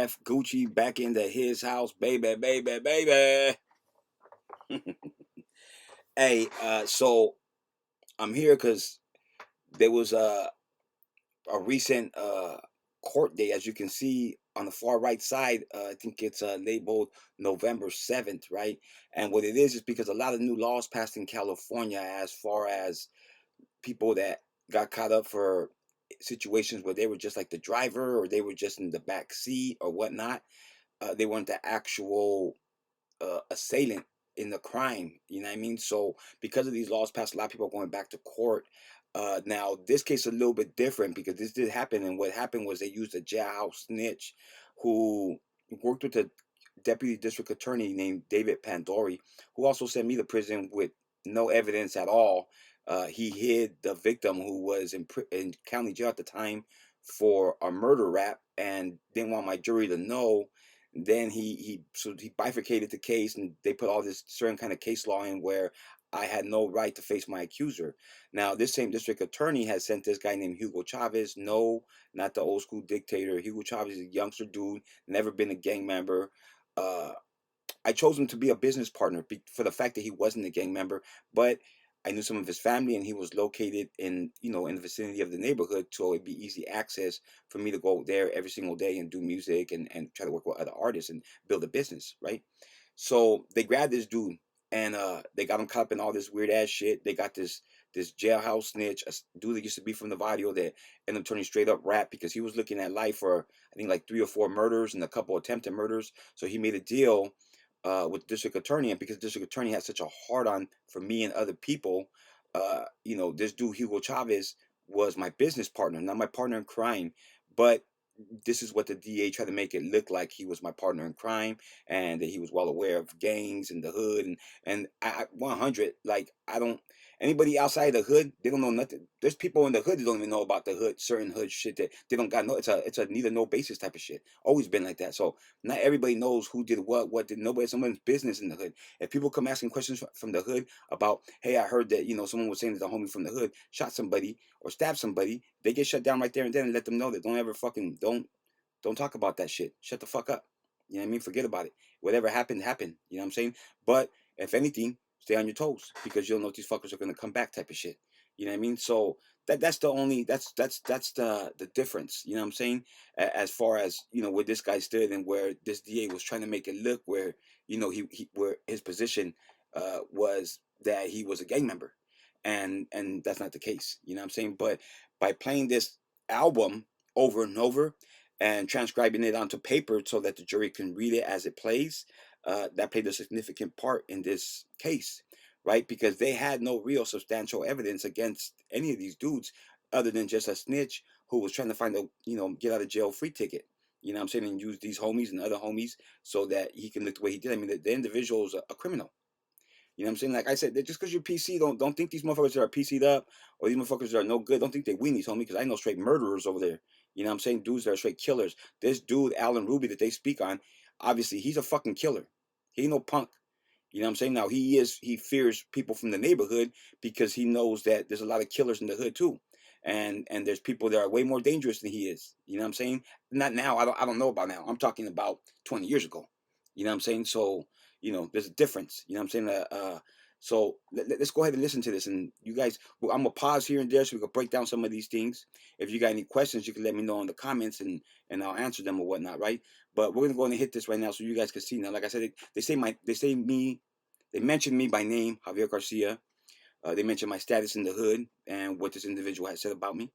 F Gucci back into his house, baby, baby, baby. Hey, so I'm here because there was a recent court date, as you can see on the far right side. I think it's labeled November 7th, right? And what it is because a lot of new laws passed in California as far as people that got caught up for situations where they were just like the driver or they were just in the back seat or whatnot. They weren't the actual assailant in the crime. You know what I mean? So because of these laws passed, a lot of people are going back to court. Now this case is a little bit different because this did happen, and what happened was they used a jailhouse snitch who worked with a deputy district attorney named David Pandori, who also sent me to prison with no evidence at all. He hid the victim, who was in county jail at the time for a murder rap, and didn't want my jury to know. Then he bifurcated the case, and they put all this certain kind of case law in where I had no right to face my accuser. Now, this same district attorney has sent this guy named Hugo Chavez. No, not the old school dictator. Hugo Chavez is a youngster dude, never been a gang member. Uh, I chose him to be a business partner for the fact that he wasn't a gang member, but I knew some of his family, and he was located in in the vicinity of the neighborhood, so it'd be easy access for me to go there every single day and do music and try to work with other artists and build a business, right? So they grabbed this dude, and they got him caught up in all this weird ass shit. They got this jailhouse snitch, a dude that used to be from the barrio that ended up turning straight up rap because he was looking at life for I think like 3 or 4 murders and a couple attempted murders. So he made a deal with district attorney, and because district attorney had such a hard on for me and other people, this dude Hugo Chavez was my business partner, not my partner in crime. But this is what the DA tried to make it look like: he was my partner in crime, and that he was well aware of gangs in the hood. And I 100, like, I don't, anybody outside the hood, they don't know nothing. There's people in the hood that don't even know about the hood, certain hood shit that they don't got no. It's a neither no basis type of shit. Always been like that. So not everybody knows who did what did nobody, someone's business in the hood. If people come asking questions from the hood about, hey, I heard that someone was saying that the homie from the hood shot somebody or stabbed somebody, they get shut down right there and then, and let them know that don't ever fucking don't talk about that shit. Shut the fuck up. You know what I mean? Forget about it. Whatever happened, happened. You know what I'm saying? But if anything, stay on your toes because you don't know if these fuckers are gonna come back type of shit. You know what I mean? So that's the only that's the difference. You know what I'm saying? As far as where this guy stood and where this DA was trying to make it look where he where his position was that he was a gang member, and that's not the case. You know what I'm saying? But by playing this album over and over and transcribing it onto paper so that the jury can read it as it plays, that played a significant part in this case, right? Because they had no real substantial evidence against any of these dudes other than just a snitch who was trying to find a, get out of jail free ticket. You know what I'm saying? And use these homies and other homies so that he can look the way he did. I mean, the individual is a criminal. You know what I'm saying? Like I said, just because you're PC, don't think these motherfuckers that are PC'd up or these motherfuckers that are no good. Don't think they weenies, homie. Because I know straight murderers over there. You know what I'm saying? Dudes that are straight killers. This dude, Alan Ruby, that they speak on, obviously he's a fucking killer. He ain't no punk. You know what I'm saying? Now he fears people from the neighborhood because he knows that there's a lot of killers in the hood too. And there's people that are way more dangerous than he is. You know what I'm saying? Not now. I don't know about now. I'm talking about 20 years ago. You know what I'm saying? So, there's a difference. You know what I'm saying? So let's go ahead and listen to this. And you guys, well, I'm gonna pause here and there so we can break down some of these things. If you got any questions, you can let me know in the comments, and I'll answer them or whatnot, right? But we're gonna go ahead and hit this right now so you guys can see. Now, like I said, they mention me by name, Javier Garcia. They mention my status in the hood and what this individual has said about me,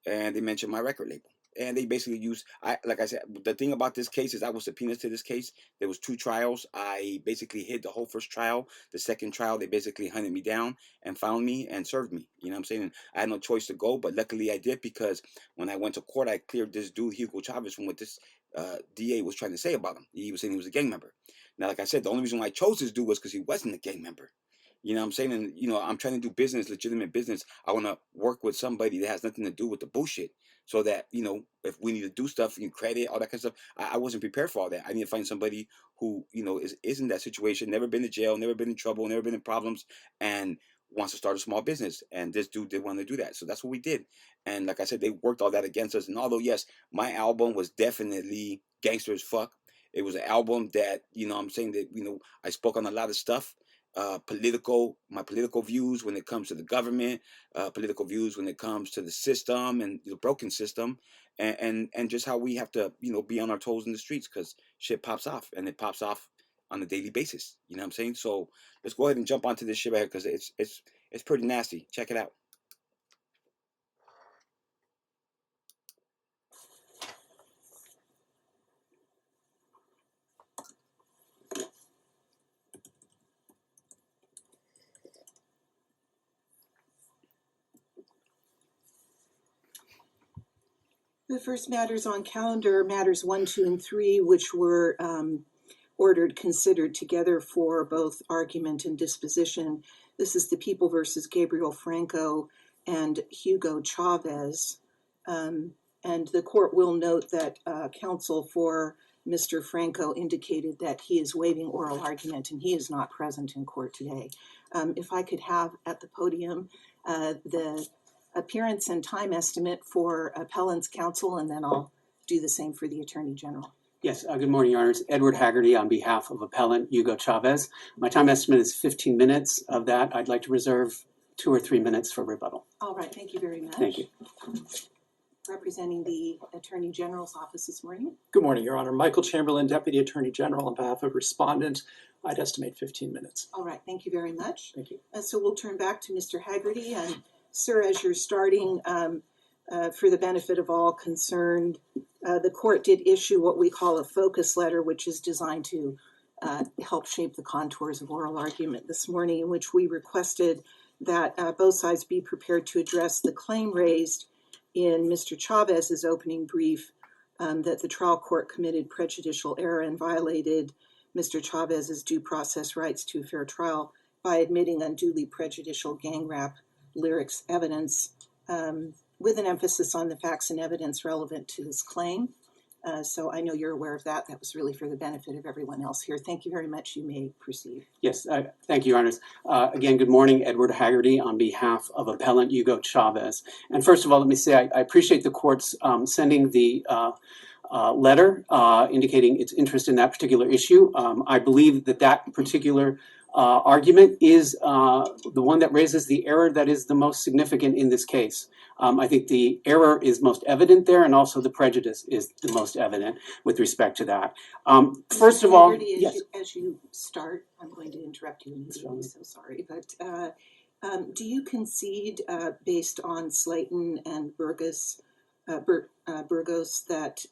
and they mentioned my record label. And they basically use, like I said, the thing about this case is I was subpoenaed to this case. There was 2 trials. I basically hid the whole first trial. The second trial, they basically hunted me down and found me and served me. You know what I'm saying? And I had no choice to go, but luckily I did, because when I went to court, I cleared this dude, Hugo Chavez, from what this DA was trying to say about him. He was saying he was a gang member. Now, like I said, the only reason why I chose this dude was because he wasn't a gang member. You know what I'm saying? And, I'm trying to do business, legitimate business. I want to work with somebody that has nothing to do with the bullshit, so that, if we need to do stuff, you credit, all that kind of stuff. I wasn't prepared for all that. I need to find somebody who, is in that situation, never been to jail, never been in trouble, never been in problems, and wants to start a small business. And this dude did want to do that. So that's what we did. And like I said, they worked all that against us. And although, yes, my album was definitely gangster as fuck. It was an album that, I'm saying that, I spoke on a lot of stuff. My political views when it comes to the government, political views when it comes to the system and the broken system, and just how we have to, be on our toes in the streets because shit pops off, and it pops off on a daily basis. You know what I'm saying? So let's go ahead and jump onto this shit right here because it's pretty nasty. Check it out. The first matters on calendar, matters 1, 2, and 3, which were ordered, considered together for both argument and disposition. This is the People versus Gabriel Franco and Hugo Chavez. And the court will note that counsel for Mr. Franco indicated that he is waiving oral argument and he is not present in court today. If I could have at the podium the appearance and time estimate for appellant's counsel, and then I'll do the same for the Attorney General. Yes, good morning, Your Honors. Edward Haggerty on behalf of appellant Hugo Chavez. My time estimate is 15 minutes. Of that, I'd like to reserve 2 or 3 minutes for rebuttal. All right, thank you very much. Thank you. Representing the Attorney General's office this morning. Good morning, Your Honor. Michael Chamberlain, Deputy Attorney General, on behalf of respondent. I'd estimate 15 minutes. All right, thank you very much. Thank you. So we'll turn back to Mr. Haggerty. And sir, as you're starting, for the benefit of all concerned, the court did issue what we call a focus letter, which is designed to help shape the contours of oral argument this morning, in which we requested that both sides be prepared to address the claim raised in Mr. Chavez's opening brief that the trial court committed prejudicial error and violated Mr. Chavez's due process rights to a fair trial by admitting unduly prejudicial gang rap lyrics evidence, with an emphasis on the facts and evidence relevant to this claim. So I know you're aware of that. That was really for the benefit of everyone else here. Thank you very much. You may proceed. Yes, thank you, Your Honors. Again, good morning. Edward Haggerty on behalf of appellant Hugo Chavez. And first of all, let me say I appreciate the court's sending the letter indicating its interest in that particular issue. I believe that that particular argument is the one that raises the error that is the most significant in this case. I think the error is most evident there, and also the prejudice is the most evident with respect to that. First of all, yes. As you start, I'm going to interrupt you. I'm so sorry, but do you concede, based on Slayton and Burgos, that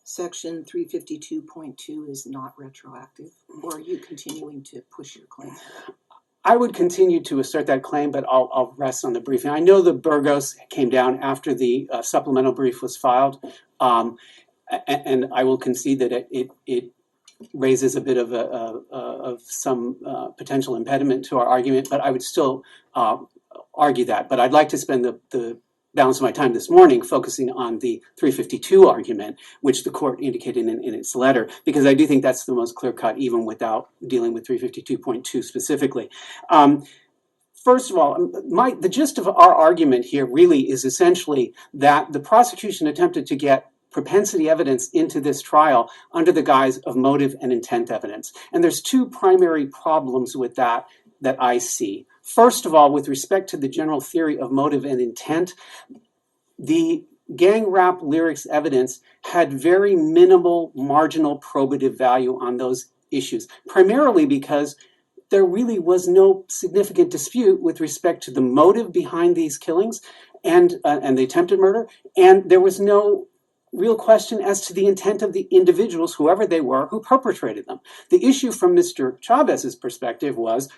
Section 352.2 is not retroactive, or are you continuing to push your claim? I would continue to assert that claim, but I'll rest on the briefing. I know the Burgos came down after the supplemental brief was filed, and I will concede that it raises a bit of some potential impediment to our argument, but I would still argue that. But I'd like to spend the balance of my time this morning focusing on the 352 argument, which the court indicated in its letter, because I do think that's the most clear-cut, even without dealing with 352.2 specifically. First of all, the gist of our argument here really is essentially that the prosecution attempted to get propensity evidence into this trial under the guise of motive and intent evidence. And there's 2 primary problems with that I see. First of all, with respect to the general theory of motive and intent, the gang rap lyrics evidence had very minimal marginal probative value on those issues, primarily because there really was no significant dispute with respect to the motive behind these killings and the attempted murder, and there was no real question as to the intent of the individuals, whoever they were, who perpetrated them. The issue from Mr. Chavez's perspective was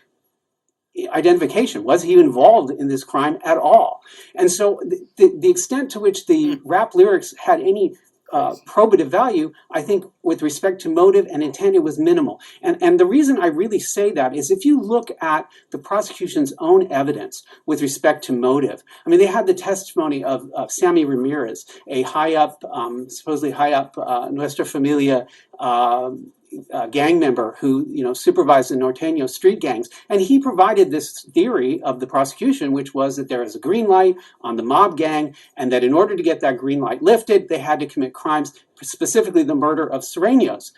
identification. Was he involved in this crime at all? And so the extent to which the rap lyrics had any probative value, I think with respect to motive and intent, it was minimal. And the reason I really say that is if you look at the prosecution's own evidence with respect to motive, I mean, they had the testimony of Sammy Ramirez, a high up, supposedly high up Nuestra Familia gang member who, supervised the Norteño street gangs. And he provided this theory of the prosecution, which was that there is a green light on the mob gang, and that in order to get that green light lifted, they had to commit crimes, specifically the murder of Sureños.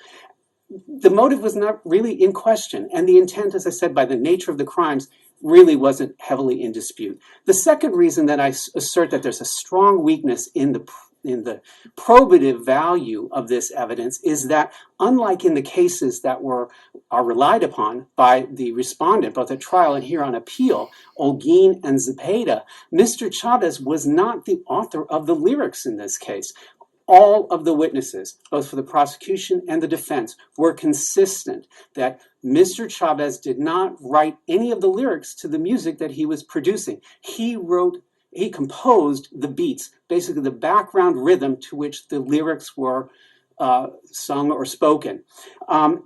The motive was not really in question, and the intent, as I said, by the nature of the crimes, really wasn't heavily in dispute. The second reason that I assert that there's a strong weakness in the probative value of this evidence is that, unlike in the cases that are relied upon by the respondent, both at trial and here on appeal, Holguin and Zepeda, Mr. Chavez was not the author of the lyrics in this case. All of the witnesses, both for the prosecution and the defense, were consistent that Mr. Chavez did not write any of the lyrics to the music that he was producing. He composed the beats, basically the background rhythm to which the lyrics were sung or spoken. And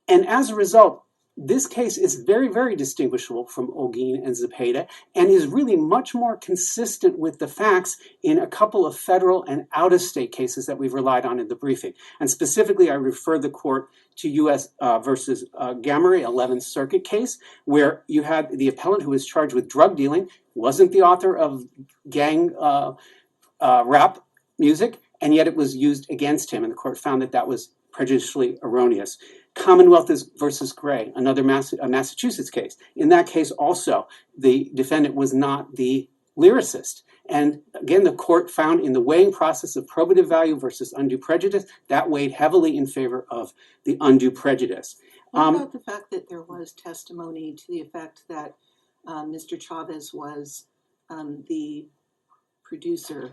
as a result, this case is very, very distinguishable from Holguin and Zepeda, and is really much more consistent with the facts in a couple of federal and out-of-state cases that we've relied on in the briefing. And specifically, I refer the court to U.S. versus Gamery, 11th Circuit case, where you had the appellant who was charged with drug dealing, wasn't the author of gang rap music, and yet it was used against him, and the court found that that was prejudicially erroneous. Commonwealth versus Gray, another Massachusetts case. In that case also, the defendant was not the lyricist. And again, the court found in the weighing process of probative value versus undue prejudice, that weighed heavily in favor of the undue prejudice. What about the fact that there was testimony to the effect that Mr. Chavez was the producer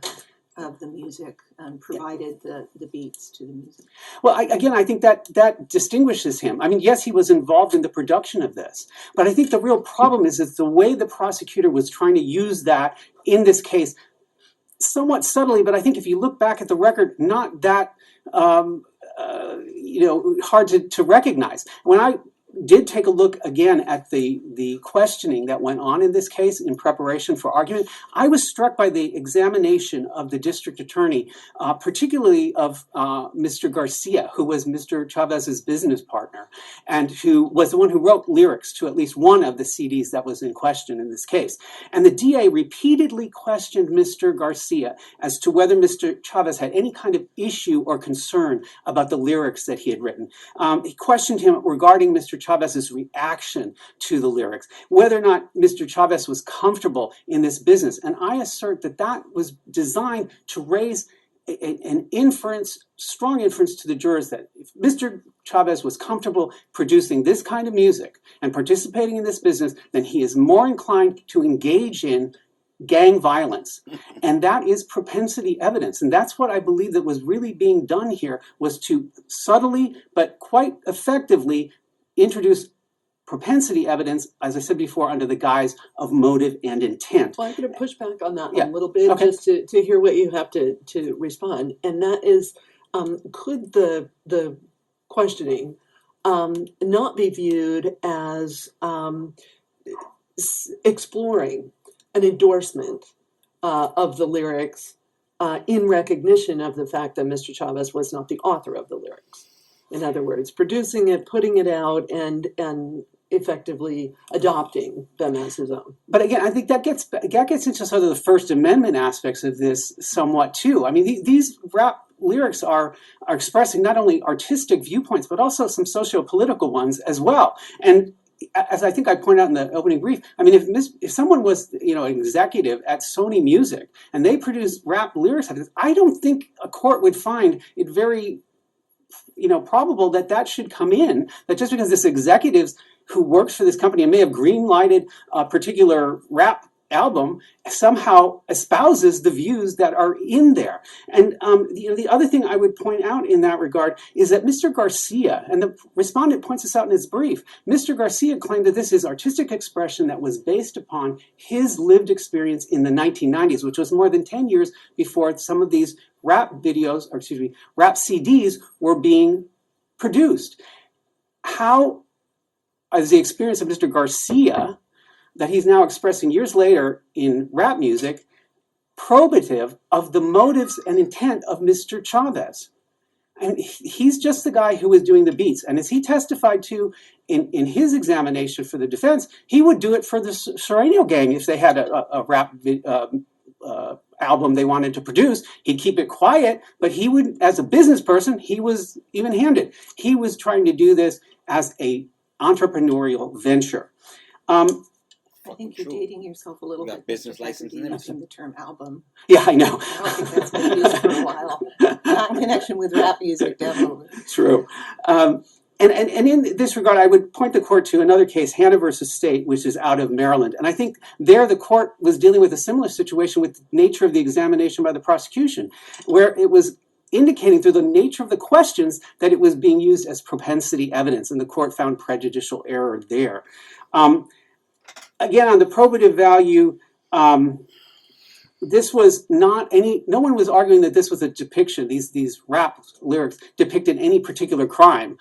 of the music and provided the beats to the music? Well, I think that distinguishes him. I mean, yes, he was involved in the production of this, but I think the real problem is the way the prosecutor was trying to use that in this case, somewhat subtly, but I think if you look back at the record, not that hard to recognize. When I did take a look again at the questioning that went on in this case in preparation for argument, I was struck by the examination of the district attorney, particularly of Mr. Garcia, who was Mr. Chavez's business partner, and who was the one who wrote lyrics to at least one of the CDs that was in question in this case. And the DA repeatedly questioned Mr. Garcia as to whether Mr. Chavez had any kind of issue or concern about the lyrics that he had written. He questioned him regarding Mr. Chavez's reaction to the lyrics, whether or not Mr. Chavez was comfortable in this business. And I assert that that was designed to raise an inference, strong inference to the jurors that if Mr. Chavez was comfortable producing this kind of music and participating in this business, then he is more inclined to engage in gang violence. And that is propensity evidence. And that's what I believe that was really being done here, was to subtly but quite effectively introduce propensity evidence, as I said before, under the guise of motive and intent. Well, I'm going to push back on that Yeah. a little bit, Okay. just to hear what you have to respond. And that is, could the questioning not be viewed as exploring an endorsement of the lyrics in recognition of the fact that Mr. Chavez was not the author of the lyrics? In other words, producing it, putting it out, and effectively adopting them as his own. But again, I think that gets into sort of the First Amendment aspects of this somewhat too. I mean, these rap lyrics are expressing not only artistic viewpoints, but also some socio-political ones as well. And as I think I pointed out in the opening brief, I mean, if someone was, an executive at Sony Music and they produced rap lyrics, I don't think a court would find it very probable that should come in, that just because this executive who works for this company and may have green-lighted a particular rap album somehow espouses the views that are in there. And the other thing I would point out in that regard is that Mr. Garcia, and the respondent points this out in his brief, Mr. Garcia claimed that this is artistic expression that was based upon his lived experience in the 1990s, which was more than 10 years before some of these rap CDs were being produced. How is the experience of Mr. Garcia that he's now expressing years later in rap music probative of the motives and intent of Mr. Chavez? And he's just the guy who was doing the beats. And as he testified to in his examination for the defense, he would do it for the Sereno gang if they had a rap album they wanted to produce. He'd keep it quiet, but he would, as a business person, he was even-handed. He was trying to do this as a entrepreneurial venture. I think you're dating yourself a little You got bit. business Mr. license and Haggerty, everything. using the term album. Yeah, I know. I don't think that's been used for a while. Not in connection with rap music, definitely. True. And in this regard, I would point the court to another case, Hannah versus State, which is out of Maryland. And I think there the court was dealing with a similar situation with the nature of the examination by the prosecution, where it was indicating through the nature of the questions that it was being used as propensity evidence, and the court found prejudicial error there. Again, on the probative value, this was not any, no one was arguing that this was a depiction, these rap lyrics depicted any particular crime,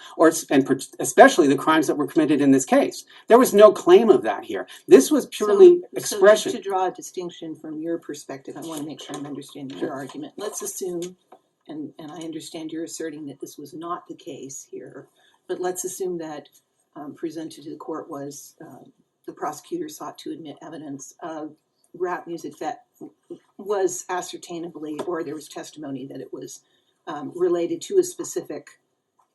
and especially the crimes that were committed in this case. There was no claim of that here. This was purely expression. So to draw a distinction from your perspective, I want to make sure I'm understanding your argument. Let's assume, and I understand you're asserting that this was not the case here, but let's assume that presented to the court was the prosecutor sought to admit evidence of rap music that was ascertainably, or there was testimony that it was related to a specific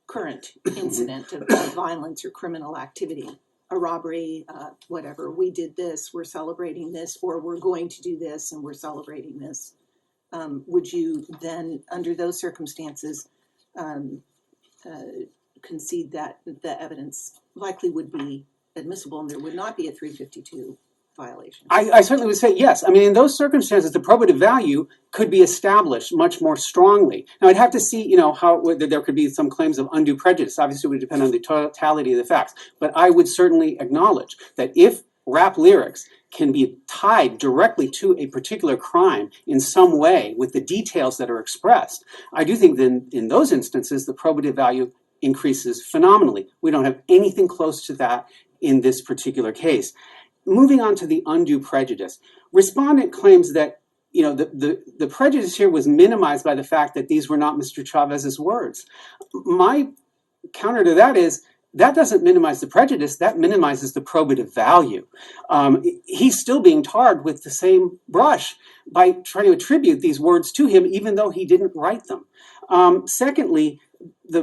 current incident of violence or criminal activity, a robbery, whatever. We did this, we're celebrating this, or we're going to do this and we're celebrating this. Would you then, under those circumstances, concede that the evidence likely would be admissible and there would not be a 352 violation? I certainly would say yes. I mean, in those circumstances, the probative value could be established much more strongly. Now, I'd have to see, how whether there could be some claims of undue prejudice. Obviously, it would depend on the totality of the facts. But I would certainly acknowledge that if rap lyrics can be tied directly to a particular crime in some way with the details that are expressed, I do think that in those instances, the probative value increases phenomenally. We don't have anything close to that in this particular case. Moving on to the undue prejudice, respondent claims that the prejudice here was minimized by the fact that these were not Mr. Chavez's words. My counter to that is that doesn't minimize the prejudice, that minimizes the probative value. He's still being tarred with the same brush by trying to attribute these words to him, even though he didn't write them. Secondly, the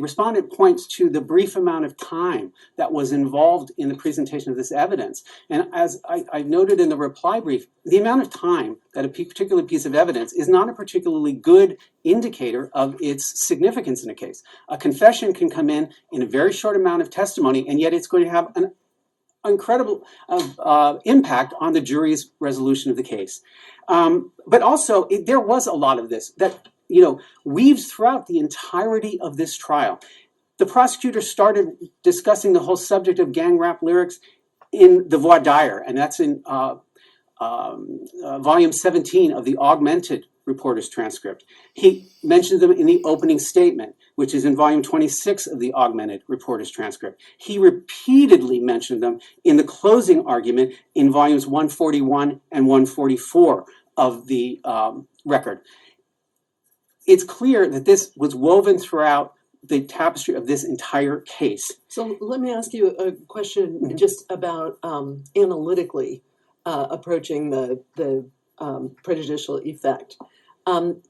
respondent points to the brief amount of time that was involved in the presentation of this evidence. And as I noted in the reply brief, the amount of time that a particular piece of evidence is not a particularly good indicator of its significance in a case. A confession can come in a very short amount of testimony, and yet it's going to have an incredible impact on the jury's resolution of the case. But also, there was a lot of this that weaves throughout the entirety of this trial. The prosecutor started discussing the whole subject of gang rap lyrics in the voir dire, and that's in volume 17 of the augmented reporter's transcript. He mentioned them in the opening statement, which is in volume 26 of the augmented reporter's transcript. He repeatedly mentioned them in the closing argument in volumes 141 and 144 of the record. It's clear that this was woven throughout the tapestry of this entire case. So let me ask you a question just about analytically approaching the prejudicial effect. And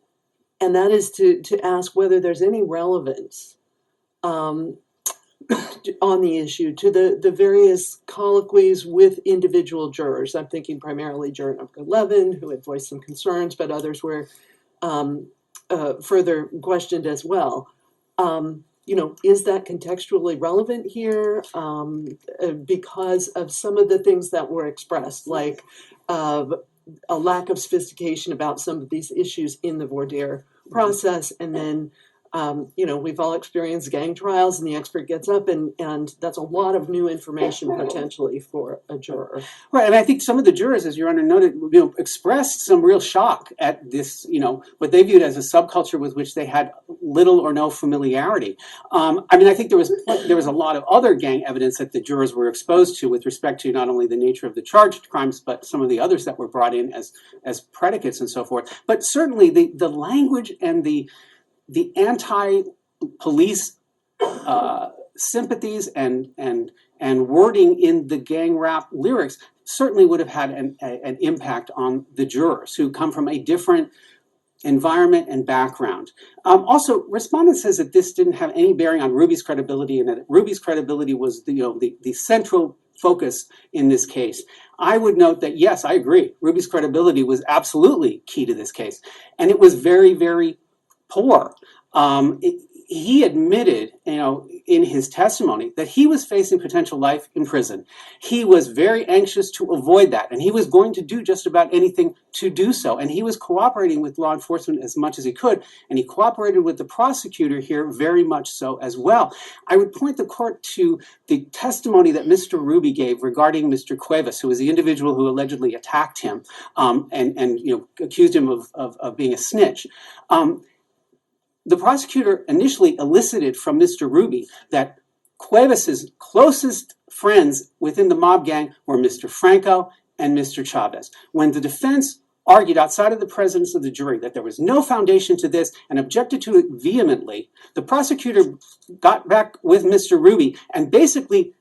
that is to ask whether there's any relevance on the issue to the various colloquies with individual jurors. I'm thinking primarily juror number 11, who had voiced some concerns, but others were further questioned as well. Is that contextually relevant here because of some of the things that were expressed, like a lack of sophistication about some of these issues in the voir dire process, and then we've all experienced gang trials, and the expert gets up, and that's a lot of new information potentially for a juror. Right, and I think some of the jurors, as Your Honor noted, expressed some real shock at this, what they viewed as a subculture with which they had little or no familiarity. I think there was a lot of other gang evidence that the jurors were exposed to with respect to not only the nature of the charged crimes, but some of the others that were brought in as predicates and so forth. But certainly the language and the the anti-police sympathies and wording in the gang rap lyrics certainly would have had an impact on the jurors who come from a different environment and background. Also, respondent says that this didn't have any bearing on Ruby's credibility and that Ruby's credibility was the central focus in this case. I would note that, yes, I agree. Ruby's credibility was absolutely key to this case. And it was very, very poor. He admitted, in his testimony that he was facing potential life in prison. He was very anxious to avoid that, and he was going to do just about anything to do so. And he was cooperating with law enforcement as much as he could, and he cooperated with the prosecutor here very much so as well. I would point the court to the testimony that Mr. Ruby gave regarding Mr. Cuevas, who was the individual who allegedly attacked him and accused him of being a snitch. The prosecutor initially elicited from Mr. Ruby that Cuevas's closest friends within the mob gang were Mr. Franco and Mr. Chavez. When the defense argued outside of the presence of the jury that there was no foundation to this and objected to it vehemently, the prosecutor got back with Mr. Ruby and basically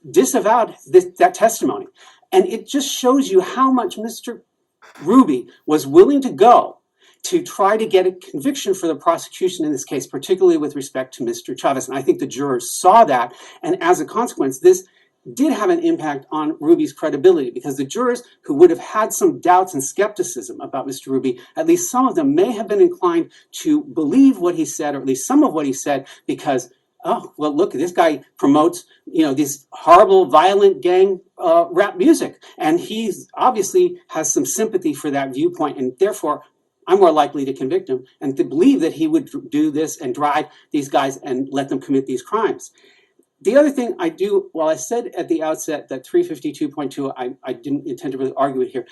disavowed that testimony. And it just shows you how much Mr. Ruby was willing to go to try to get a conviction for the prosecution in this case, particularly with respect to Mr. Chavez. And I think the jurors saw that. And as a consequence, this did have an impact on Ruby's credibility, because the jurors who would have had some doubts and skepticism about Mr. Ruby, at least some of them may have been inclined to believe what he said, or at least some of what he said, because, oh, well, look, this guy promotes, this horrible, violent gang rap music. And he obviously has some sympathy for that viewpoint, and therefore I'm more likely to convict him and to believe that he would do this and drive these guys and let them commit these crimes. The other thing I do, while I said at the outset that 352.2, I didn't intend to really argue it here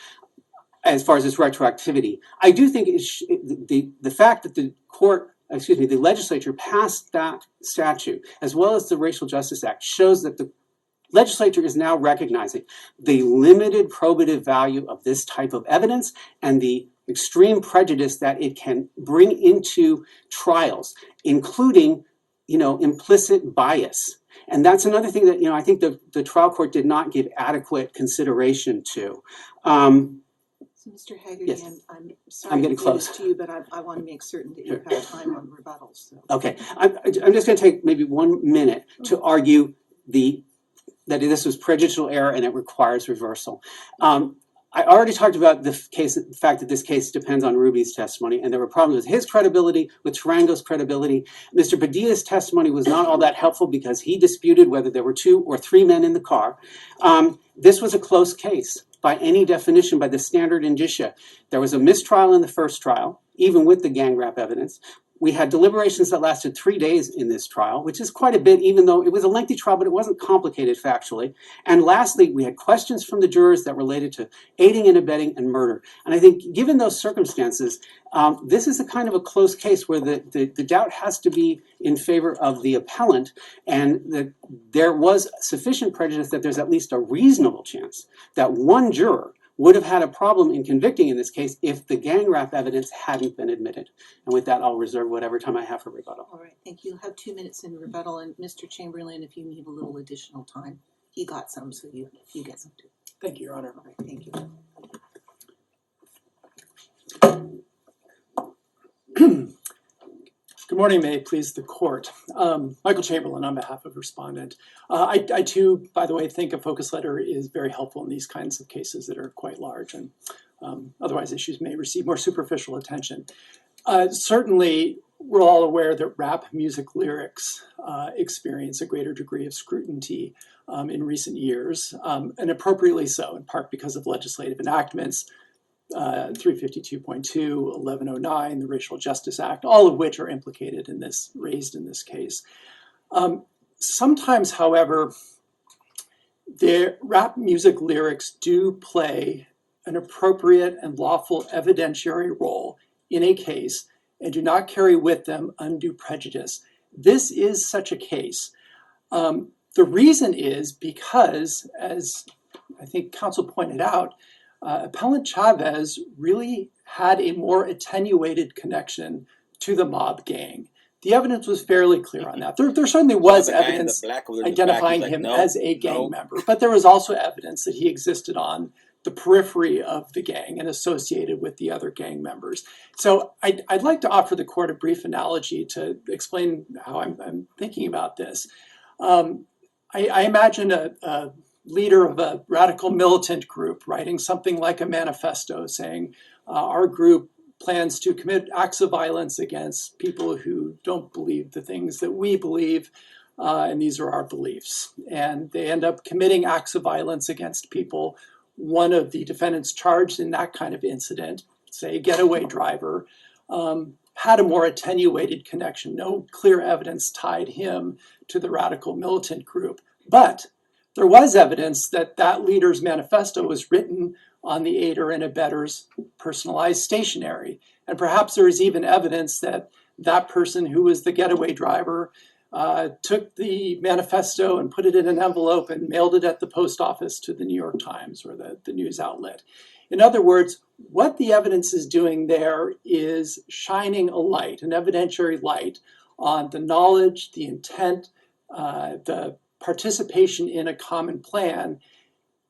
as far as its retroactivity, I do think the fact that the legislature passed that statute, as well as the Racial Justice Act, shows that the legislature is now recognizing the limited probative value of this type of evidence and the extreme prejudice that it can bring into trials, including, implicit bias. And that's another thing that, I think the trial court did not give adequate consideration to. So Mr. Haggerty, Yes. I'm sorry I'm getting to do this close. to you, but I want to make certain that you have time on rebuttals. So. Okay, I'm just going to take maybe 1 minute to argue that this was prejudicial error and it requires reversal. I already talked about the fact that this case depends on Ruby's testimony, and there were problems with his credibility, with Tarango's credibility. Mr. Padilla's testimony was not all that helpful because he disputed whether there were 2 or 3 men in the car. This was a close case by any definition, by the standard indicia. There was a mistrial in the first trial, even with the gang rap evidence. We had deliberations that lasted 3 days in this trial, which is quite a bit, even though it was a lengthy trial, but it wasn't complicated factually. And lastly, we had questions from the jurors that related to aiding and abetting and murder. And I think given those circumstances, this is a kind of a close case where the doubt has to be in favor of the appellant, and that there was sufficient prejudice that there's at least a reasonable chance that one juror would have had a problem in convicting in this case if the gang rap evidence hadn't been admitted. And with that, I'll reserve whatever time I have for rebuttal. All right, thank you. You'll have 2 minutes in rebuttal, and Mr. Chamberlain, if you need a little additional time, he got some, so you get some too. Thank you, Your Honor. All right, thank you. Good morning, may it please the court. Michael Chamberlain on behalf of respondent. I too, by the way, think a focus letter is very helpful in these kinds of cases that are quite large, and otherwise issues may receive more superficial attention. Certainly, we're all aware that rap music lyrics experience a greater degree of scrutiny in recent years, and appropriately so, in part because of legislative enactments, 352.2, 1109, the Racial Justice Act, all of which are implicated in this, raised in this case. Sometimes, however, the rap music lyrics do play an appropriate and lawful evidentiary role in a case and do not carry with them undue prejudice. This is such a case. The reason is because, as I think counsel pointed out, Appellant Chavez really had a more attenuated connection to the mob gang. The evidence was fairly clear on that. There certainly was the guy in the evidence black over there in the back, identifying he's like, him "No, as a gang no." member, but there was also evidence that he existed on the periphery of the gang and associated with the other gang members. So I'd like to offer the court a brief analogy to explain how I'm thinking about this. I imagine a leader of a radical militant group writing something like a manifesto saying, our group plans to commit acts of violence against people who don't believe the things that we believe, and these are our beliefs. And they end up committing acts of violence against people. One of the defendants charged in that kind of incident, say a getaway driver, had a more attenuated connection. No clear evidence tied him to the radical militant group. But there was evidence that that leader's manifesto was written on the aider and abettor's personalized stationery. And perhaps there is even evidence that that person who was the getaway driver took the manifesto and put it in an envelope and mailed it at the post office to the New York Times or the news outlet. In other words, what the evidence is doing there is shining a light, an evidentiary light, on the knowledge, the intent, the participation in a common plan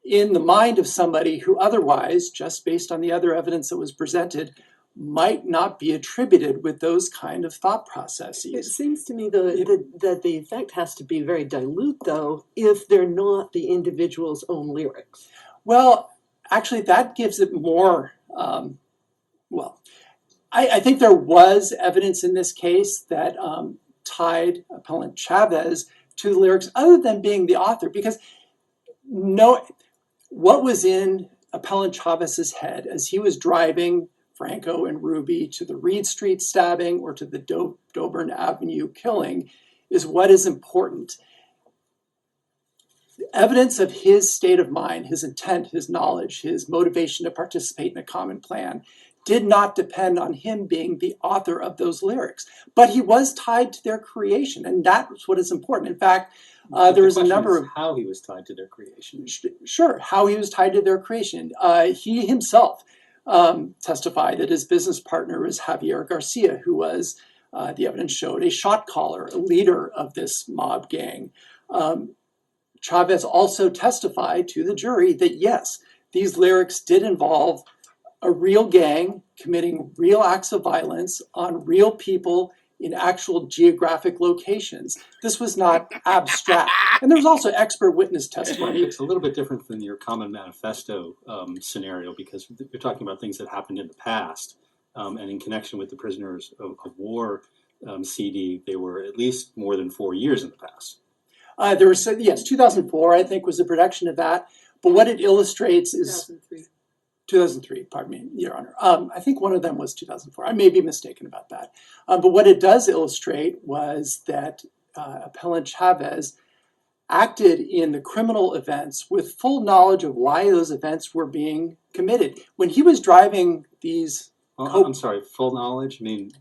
in the mind of somebody who otherwise, just based on the other evidence that was presented, might not be attributed with those kind of thought It processes. seems to me, though, that the effect has to be very dilute, though, if they're not the individual's own lyrics. Well, actually, that gives it more, I think there was evidence in this case that tied Appellant Chavez to the lyrics other than being the author, because what was in Appellant Chavez's head as he was driving Franco and Ruby to the Reed Street stabbing or to the Doburn Avenue killing is what is important. Evidence of his state of mind, his intent, his knowledge, his motivation to participate in a common plan did not depend on him being the author of those lyrics. But he was tied to their creation, and that's what is important. In fact, there was a number of how he was tied to their creation. Sure, how he was tied to their creation. He himself testified that his business partner was Javier Garcia, who was, the evidence showed, a shot caller, a leader of this mob gang. Chavez also testified to the jury that yes, these lyrics did involve a real gang committing real acts of violence on real people in actual geographic locations. This was not abstract. And there was also expert witness testimony. It's a little bit different than your common manifesto scenario, because you're talking about things that happened in the past. And in connection with the Prisoners of War CD, they were at least more than 4 years in the past. There was, yes, 2004, I think, was the production of that. But what it illustrates is 2003, pardon me, Your Honor. I think one of them was 2004. I may be mistaken about that. But what it does illustrate was that Appellant Chavez acted in the criminal events with full knowledge of why those events were being committed. When he was driving these... Well, I'm sorry, full knowledge? I mean,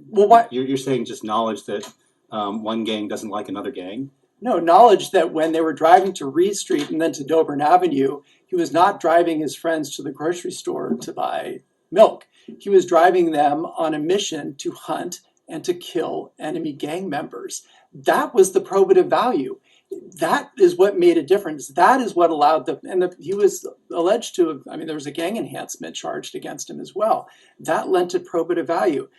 well, what? You're saying just knowledge that one gang doesn't like another gang? No, knowledge that when they were driving to Reed Street and then to Doburn Avenue, he was not driving his friends to the grocery store to buy milk. He was driving them on a mission to hunt and to kill enemy gang members. That was the probative value. That is what made a difference. That is what allowed he was alleged to, there was a gang enhancement charged against him as well. That lent to probative value.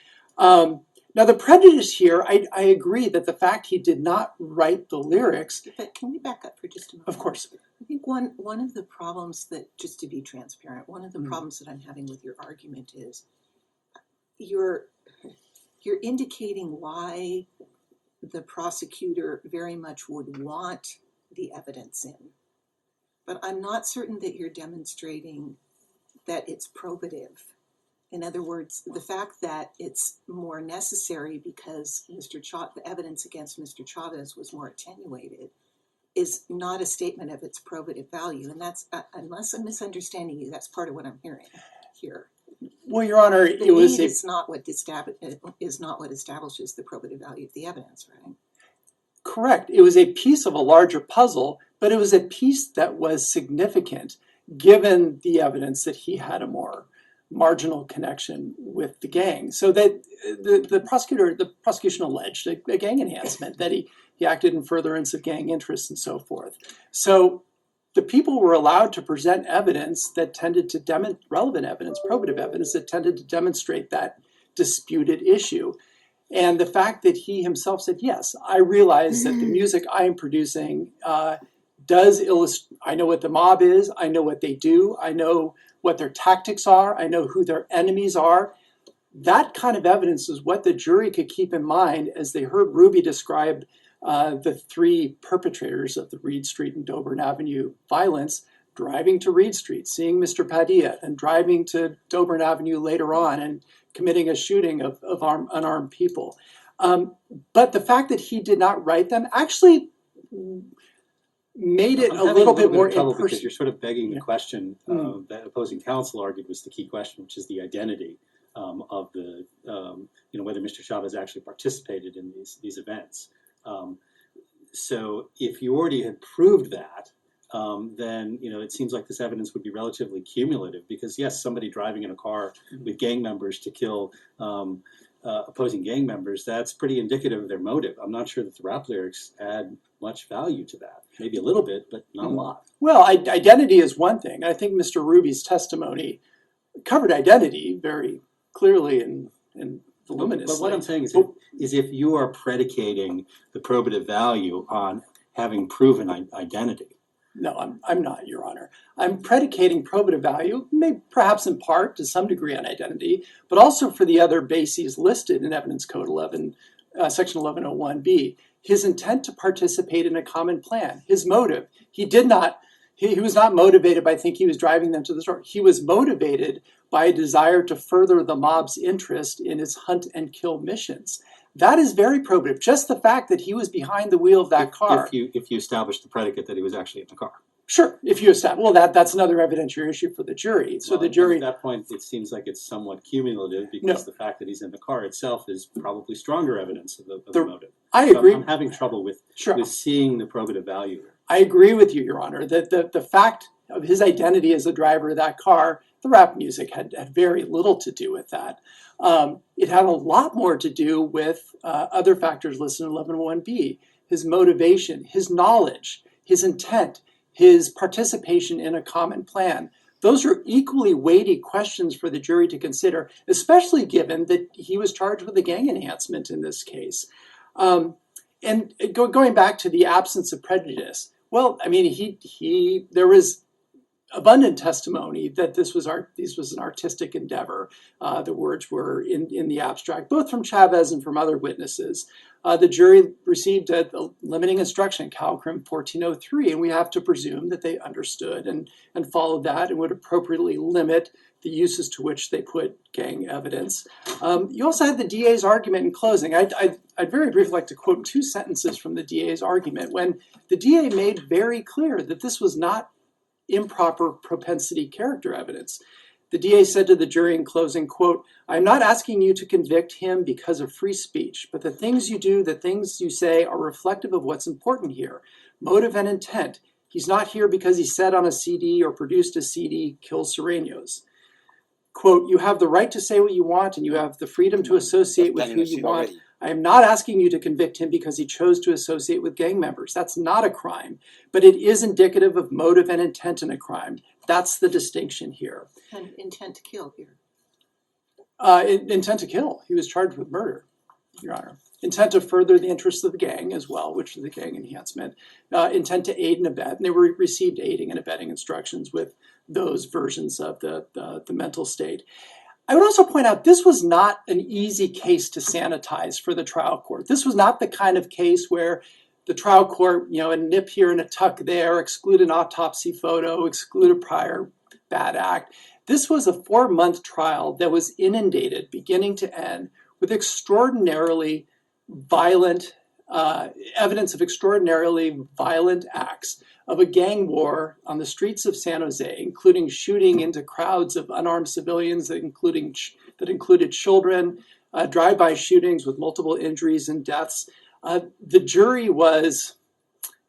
Now, the prejudice here, I agree that the fact he did not write the lyrics... But can we back up for just a moment? Of course. I think one of the problems that, just to be transparent, one of the problems that I'm having with your argument is you're indicating why the prosecutor very much would want the evidence in. But I'm not certain that you're demonstrating that it's probative. In other words, the fact that it's more necessary because the evidence against Mr. Chavez was more attenuated is not a statement of its probative value. And that's, unless I'm misunderstanding you, that's part of what I'm hearing here. Well, Your Honor, it was is not what establishes the probative value of the evidence, right? Correct. It was a piece of a larger puzzle, but it was a piece that was significant given the evidence that he had a more marginal connection with the gang. So that the prosecution alleged a gang enhancement, that he acted in furtherance of gang interests and so forth. So the people were allowed to present evidence that tended to relevant evidence, probative evidence that tended to demonstrate that disputed issue. And the fact that he himself said, yes, I realize that the music I am producing does illustrate, I know what the mob is, I know what they do, I know what their tactics are, I know who their enemies are. That kind of evidence is what the jury could keep in mind as they heard Ruby describe the three perpetrators of the Reed Street and Doburn Avenue violence driving to Reed Street, seeing Mr. Padilla, and driving to Doburn Avenue later on and committing a shooting of unarmed people. But the fact that he did not write them actually made it a little bit more trouble impersonal. because you're sort of begging the question that opposing counsel argued was the key question, which is the identity of the, whether Mr. Chavez actually participated in these events. So if you already had proved that, then it seems like this evidence would be relatively cumulative because yes, somebody driving in a car with gang members to kill opposing gang members, that's pretty indicative of their motive. I'm not sure that the rap lyrics add much value to that. Maybe a little bit, but not a lot. Well, identity is one thing. I think Mr. Ruby's testimony covered identity very clearly and voluminously. But what I'm saying is if you are predicating the probative value on having proven identity. No, I'm not, Your Honor. I'm predicating probative value, perhaps in part to some degree on identity, but also for the other bases listed in Evidence Code 11, Section 1101B. His intent to participate in a common plan, his motive. He was not motivated by thinking he was driving them to the store. He was motivated by a desire to further the mob's interest in its hunt and kill missions. That is very probative. Just the fact that he was behind the wheel of that car. If you establish the predicate that he was actually in the car. Sure. If you establish, well, that's another evidentiary issue for the jury. So the jury. At that point, it seems like it's somewhat cumulative because the fact that he's in the car itself is probably stronger evidence of the motive. I agree. I'm having trouble with seeing the probative value. I agree with you, Your Honor, that the fact of his identity as the driver of that car, the rap music had very little to do with that. It had a lot more to do with other factors listed in 1101B, his motivation, his knowledge, his intent, his participation in a common plan. Those are equally weighty questions for the jury to consider, especially given that he was charged with a gang enhancement in this case. And going back to the absence of prejudice, well, I mean, there was abundant testimony that this was an artistic endeavor. The words were in the abstract, both from Chavez and from other witnesses. The jury received a limiting instruction, Cal Crim 1403, and we have to presume that they understood and followed that and would appropriately limit the uses to which they put gang evidence. You also had the DA's argument in closing. I'd very briefly like to quote two sentences from the DA's argument when the DA made very clear that this was not improper propensity character evidence. The DA said to the jury in closing, quote, "I'm not asking you to convict him because of free speech, but the things you do, the things you say are reflective of what's important here, motive and intent. He's not here because he said on a CD or produced a CD, kill Serenos." Quote, "You have the right to say what you want and you have the freedom to associate with who you want. I am not asking you to convict him because he chose to associate with gang members. That's not a crime, but it is indicative of motive and intent in a crime. That's the distinction here." And intent to kill here. Intent to kill. He was charged with murder, Your Honor. Intent to further the interests of the gang as well, which is the gang enhancement. Intent to aid and abet. And they received aiding and abetting instructions with those versions of the mental state. I would also point out this was not an easy case to sanitize for the trial court. This was not the kind of case where the trial court, a nip here and a tuck there, exclude an autopsy photo, exclude a prior bad act. This was a 4-month trial that was inundated, beginning to end, with extraordinarily violent evidence of extraordinarily violent acts of a gang war on the streets of San Jose, including shooting into crowds of unarmed civilians, that included children, drive-by shootings with multiple injuries and deaths. The jury was,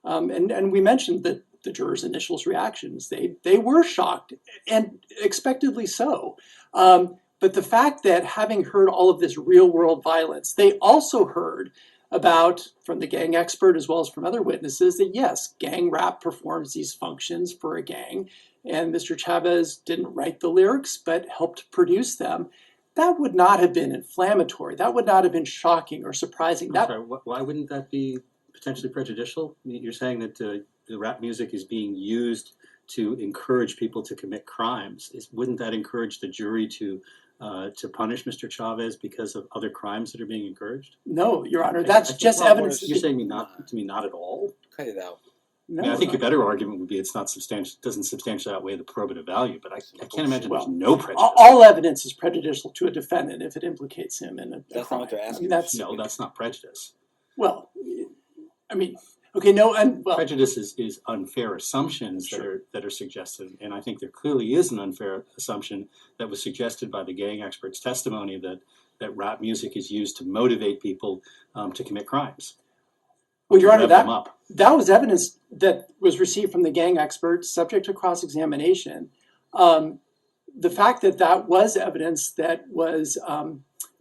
and we mentioned that the jurors' initial reactions. They were shocked, and expectedly so. But the fact that, having heard all of this real-world violence, they also heard about, from the gang expert as well as from other witnesses, that yes, gang rap performs these functions for a gang, and Mr. Chavez didn't write the lyrics but helped produce them. That would not have been inflammatory. That would not have been shocking or surprising. I'm That, sorry, why wouldn't that be potentially prejudicial? I mean, you're saying that the rap music is being used to encourage people to commit crimes. Wouldn't that encourage the jury to punish Mr. Chavez because of other crimes that are being encouraged? no, Your Honor, I that's think just not evidence. worse. You're saying not at all? Cut it out. No, I mean, I think a better argument would be it's not substantial, doesn't substantially outweigh the probative value, but I can't imagine there's no prejudice. all evidence is prejudicial to a defendant if it implicates him in a That's crime. not what they're I asking. mean, that's No, that's not prejudice. well, I mean, okay, no, and well, Prejudice is unfair assumptions Sure. that are suggested, and I think there clearly is an unfair assumption that was suggested by the gang expert's testimony that rap music is used to motivate people to commit crimes. well, Your Honor, Rev them up. that was evidence that was received from the gang expert, subject to cross-examination. The fact that that was evidence that was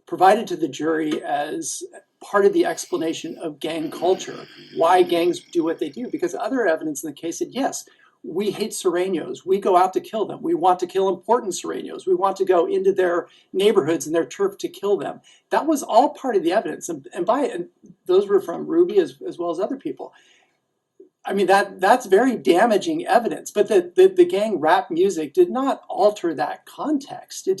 provided to the jury as part of the explanation of gang culture, why gangs do what they do, because other evidence in the case said, yes, we hate Sureños. We go out to kill them. We want to kill important Sureños. We want to go into their neighborhoods and their turf to kill them. That was all part of the evidence, and those were from Ruby as well as other people. I mean, that's very damaging evidence, but the gang rap music did not alter that context. It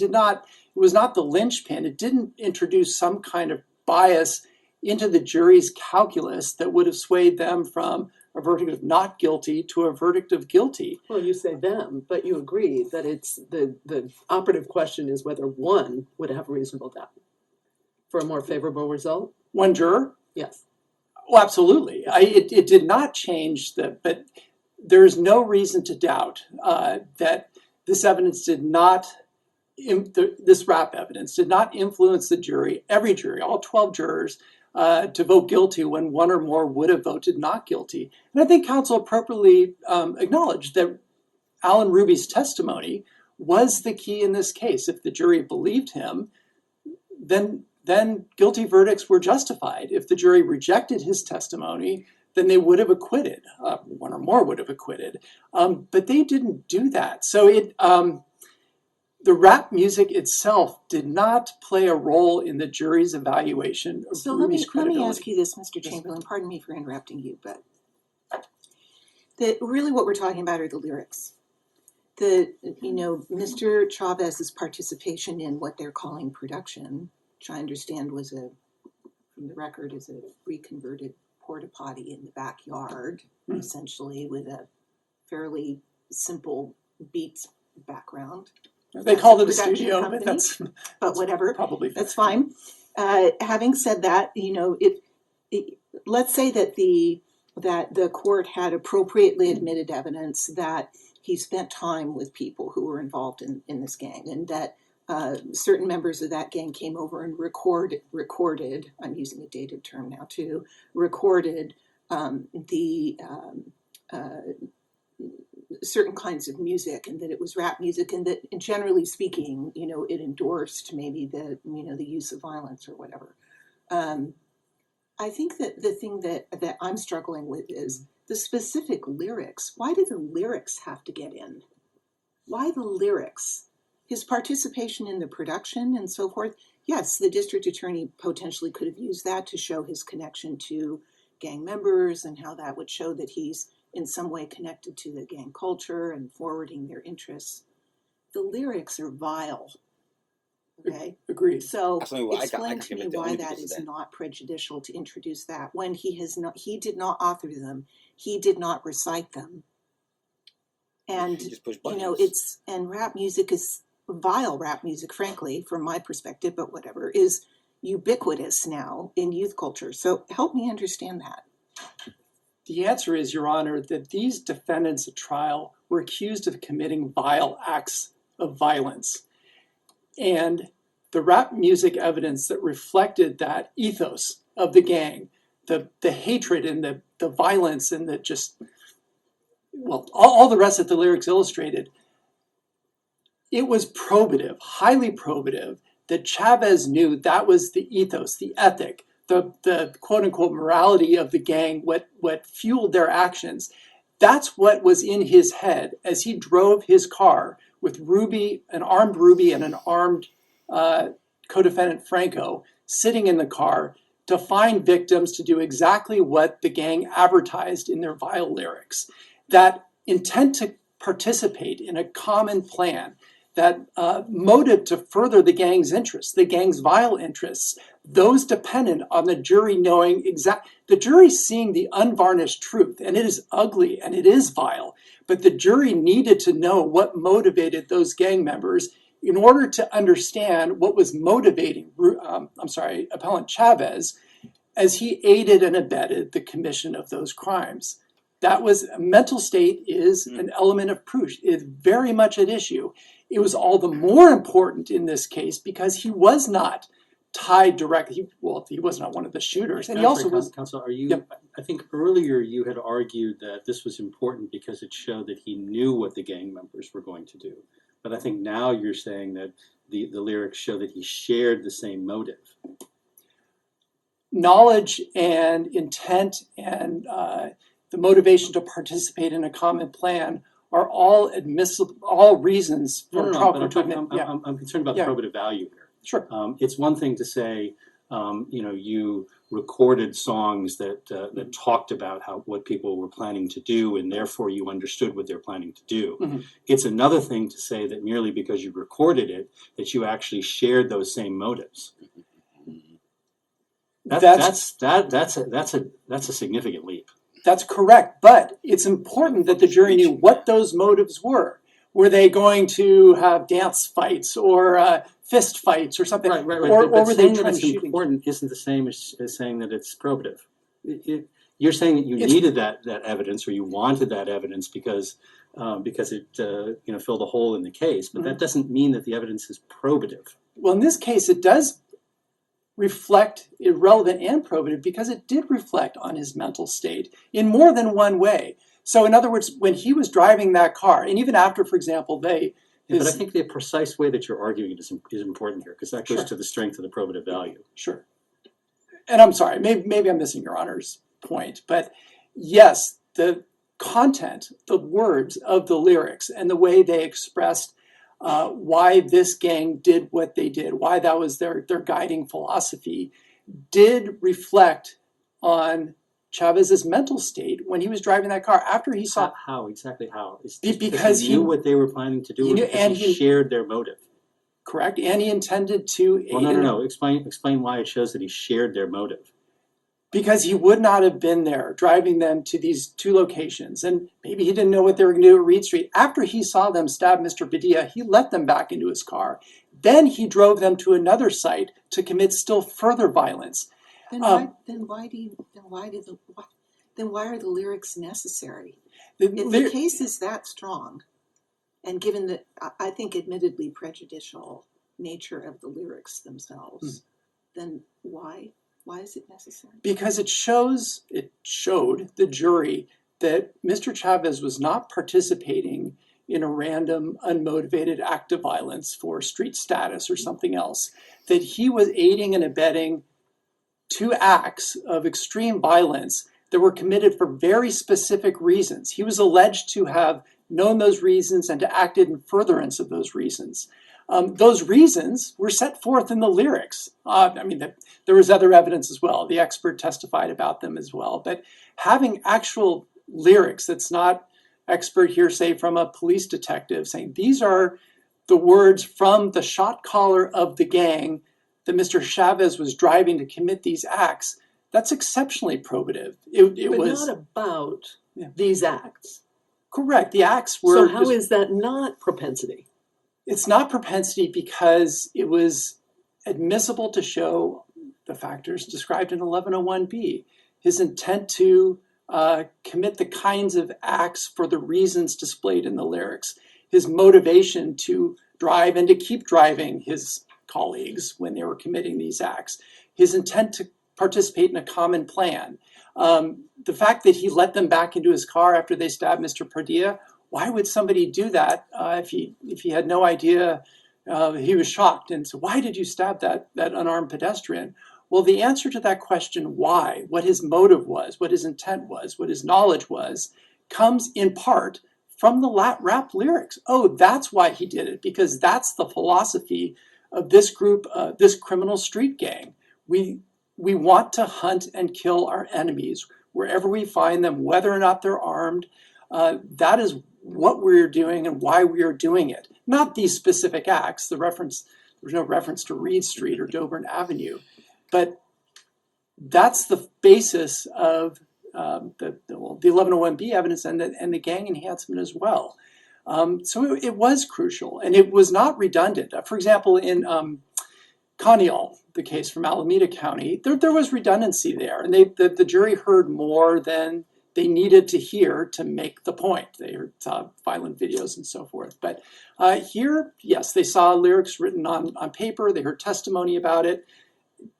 was not the linchpin. It didn't introduce some kind of bias into the jury's calculus that would have swayed them from a verdict of not guilty to a verdict of guilty. Well, you say them, but you agree that it's the operative question is whether one would have reasonable doubt for a more favorable result. One juror? Yes. Well, absolutely. It did not change but there is no reason to doubt that this evidence did not, this rap evidence did not influence the jury, every jury, all 12 jurors, to vote guilty when one or more would have voted not guilty. And I think counsel appropriately acknowledged that Alan Ruby's testimony was the key in this case. If the jury believed him, then guilty verdicts were justified. If the jury rejected his testimony, then they would have acquitted. One or more would have acquitted. But they didn't do that. So the rap music itself did not play a role in the jury's evaluation of So Ruby's let me credibility. ask you this, Mr. Chamberlain. Pardon me for interrupting you, but really what we're talking about are the lyrics. Mr. Chavez's participation in what they're calling production, which I understand was from the record, is a reconverted porta potty in the backyard, essentially with a fairly simple beats background. They called it a Production studio, company, but that's but whatever. probably fair. That's fine. Having said that, let's say that the court had appropriately admitted evidence that he spent time with people who were involved in this gang, and that certain members of that gang came over and recorded, I'm using a dated term now too, recorded the certain kinds of music, and that it was rap music, and that generally speaking, it endorsed maybe the use of violence or whatever. I think that the thing that I'm struggling with is the specific lyrics. Why do the lyrics have to get in? Why the lyrics? His participation in the production and so forth. Yes, the district attorney potentially could have used that to show his connection to gang members and how that would show that he's in some way connected to the gang culture and forwarding their interests. The lyrics are vile. Okay. Agreed. So Absolutely. I explain can to me give it why only that because of is that. not prejudicial to introduce that when he did not author them, he did not recite them, and He just pushed buttons. and rap music is vile. Rap music, frankly, from my perspective, but whatever, is ubiquitous now in youth culture. So help me understand that. The answer is, Your Honor, that these defendants at trial were accused of committing vile acts of violence. And the rap music evidence that reflected that ethos of the gang, the hatred and the violence and the just well, all the rest that the lyrics illustrated, it was probative, highly probative, that Chavez knew that was the ethos, the ethic, the quote unquote morality of the gang, what fueled their actions. That's what was in his head as he drove his car with Ruby, an armed Ruby and an armed co-defendant Franco sitting in the car to find victims to do exactly what the gang advertised in their vile lyrics. That intent to participate in a common plan, that motive to further the gang's interests, the gang's vile interests, those dependent on the jury knowing the jury seeing the unvarnished truth, and it is ugly and it is vile, but the jury needed to know what motivated those gang members in order to understand what was motivating, Appellant Chavez as he aided and abetted the commission of those crimes. That was, mental state is an element of proof. It's very much at issue. It was all the more important in this case because he was not tied directly. He was not one of the shooters, and he also was. Counsel, are you? Yep. I think earlier you had argued that this was important because it showed that he knew what the gang members were going to do. But I think now you're saying that the lyrics show that he shared the same motive. Knowledge and intent and the motivation to participate in a common plan are all admissible, all reasons for But I'm concerned about the probative value here. Sure. It's one thing to say, you recorded songs that talked about what people were planning to do, and therefore you understood what they're planning to do. Mm-hmm. It's another thing to say that merely because you recorded it, that you actually shared those same motives. That's a significant leap. That's correct, but it's important that the jury knew what those motives were. Were they going to have dance fights or fist fights or something? Right. Or were they trying to shoot? Important isn't the same as saying that it's probative. You're saying that you needed that evidence, or you wanted that evidence because it filled a hole in the case, but that doesn't mean that the evidence is probative. Well, in this case, it does reflect irrelevant and probative because it did reflect on his mental state in more than one way. So in other words, when he was driving that car, and even after, for example, but I think the precise way that you're arguing it is important here, because that goes to the strength of the probative value. Sure. And I'm sorry, maybe I'm missing Your Honor's point, but yes, the content, the words of the lyrics and the way they expressed why this gang did what they did, why that was their guiding philosophy, did reflect on Chavez's mental state when he was driving that car after he saw. How exactly? How? Because he knew what they were planning to do, and he shared their motive. Correct, and he intended to. Well, no. Explain why it shows that he shared their motive. Because he would not have been there driving them to these two locations, and maybe he didn't know what they were going to do at Reed Street. After he saw them stab Mr. Padilla, he let them back into his car. Then he drove them to another site to commit still further violence. Then why are the lyrics necessary? If the case is that strong, and given the, I think, admittedly prejudicial nature of the lyrics themselves, then why? Why is it necessary? Because it showed the jury that Mr. Chavez was not participating in a random, unmotivated act of violence for street status or something else, that he was aiding and abetting two acts of extreme violence that were committed for very specific reasons. He was alleged to have known those reasons and to act in furtherance of those reasons. Those reasons were set forth in the lyrics. There was other evidence as well. The expert testified about them as well. But having actual lyrics that's not expert hearsay from a police detective saying these are the words from the shot caller of the gang that Mr. Chavez was driving to commit these acts, that's exceptionally probative. It was not about these acts. Correct. The acts were. So how is that not propensity? It's not propensity because it was admissible to show the factors described in 1101B. His intent to commit the kinds of acts for the reasons displayed in the lyrics. His motivation to drive and to keep driving his colleagues when they were committing these acts. His intent to participate in a common plan. The fact that he let them back into his car after they stabbed Mr. Padilla, why would somebody do that if he had no idea? He was shocked, and so why did you stab that unarmed pedestrian? Well, the answer to that question, why, what his motive was, what his intent was, what his knowledge was, comes in part from the rap lyrics. Oh, that's why he did it, because that's the philosophy of this group, this criminal street gang. We want to hunt and kill our enemies wherever we find them, whether or not they're armed. That is what we're doing and why we are doing it. Not these specific acts. There's no reference to Reed Street or Doburn Avenue, but that's the basis of the 1101B evidence and the gang enhancement as well. So it was crucial, and it was not redundant. For example, in Conneaul, the case from Alameda County, there was redundancy there, and the jury heard more than they needed to hear to make the point. They saw violent videos and so forth. But here, yes, they saw lyrics written on paper. They heard testimony about it.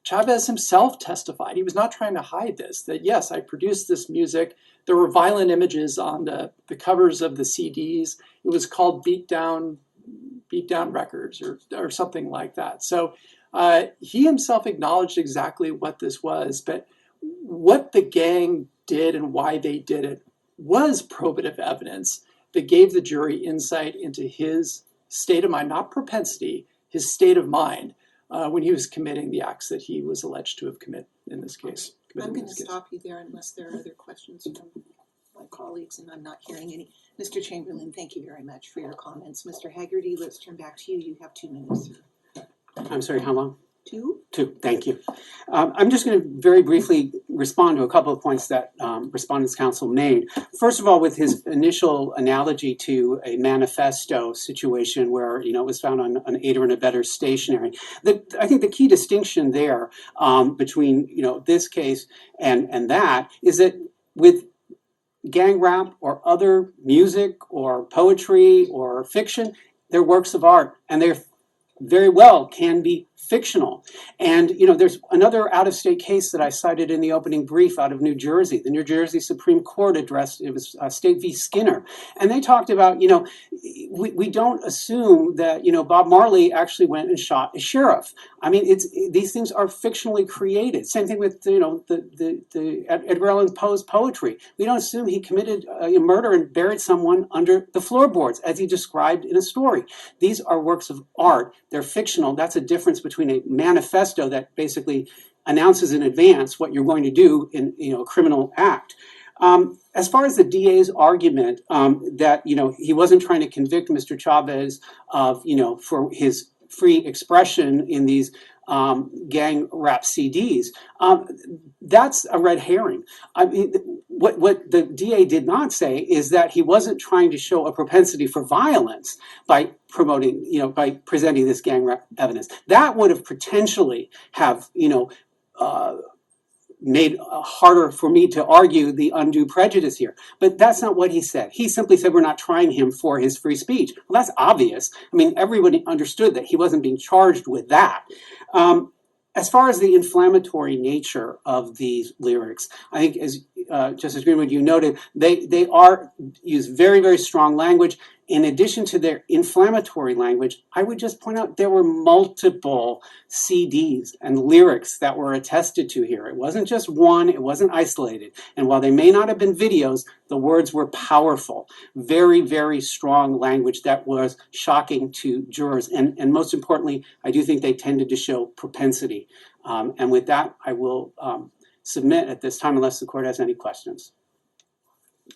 Chavez himself testified. He was not trying to hide this, that yes, I produced this music. There were violent images on the covers of the CDs. It was called Beat Down Records or something like that. So he himself acknowledged exactly what this was, but what the gang did and why they did it was probative evidence that gave the jury insight into his state of mind, not propensity, his state of mind when he was committing the acts that he was alleged to have committed in this case. I'm going to stop you there unless there are other questions from my colleagues, and I'm not hearing any. Mr. Chamberlain, thank you very much for your comments. Mr. Haggerty, let's turn back to you. You have 2 minutes. I'm sorry, how long? 2? 2, thank you. I'm just going to very briefly respond to a couple of points that Respondents' Counsel made. First of all, with his initial analogy to a manifesto situation where, it was found on an aider and abettor stationery. I think the key distinction there between, this case and that is that with gang rap or other music or poetry or fiction, they're works of art, and they're very well can be fictional. And, there's another out-of-state case that I cited in the opening brief out of New Jersey. The New Jersey Supreme Court addressed, it was State v. Skinner. And they talked about, we don't assume that, Bob Marley actually went and shot a sheriff. I mean, these things are fictionally created. Same thing with, the Edgar Allan Poe's poetry. We don't assume he committed a murder and buried someone under the floorboards, as he described in a story. These are works of art. They're fictional. That's a difference between a manifesto that basically announces in advance what you're going to do in a criminal act. As far as the DA's argument that he wasn't trying to convict Mr. Chavez of for his free expression in these gang rap CDs, that's a red herring. I mean, what the DA did not say is that he wasn't trying to show a propensity for violence by promoting, by presenting this gang rap evidence. That would have potentially have, made harder for me to argue the undue prejudice here. But that's not what he said. He simply said we're not trying him for his free speech. Well, that's obvious. I mean, everybody understood that he wasn't being charged with that. As far as the inflammatory nature of these lyrics, I think, as Justice Greenwood, you noted, they are use very, very strong language. In addition to their inflammatory language, I would just point out there were multiple CDs and lyrics that were attested to here. It wasn't just one, it wasn't isolated. And while they may not have been videos, the words were powerful. Very, very strong language that was shocking to jurors. And most importantly, I do think they tended to show propensity. And with that, I will submit at this time unless the court has any questions.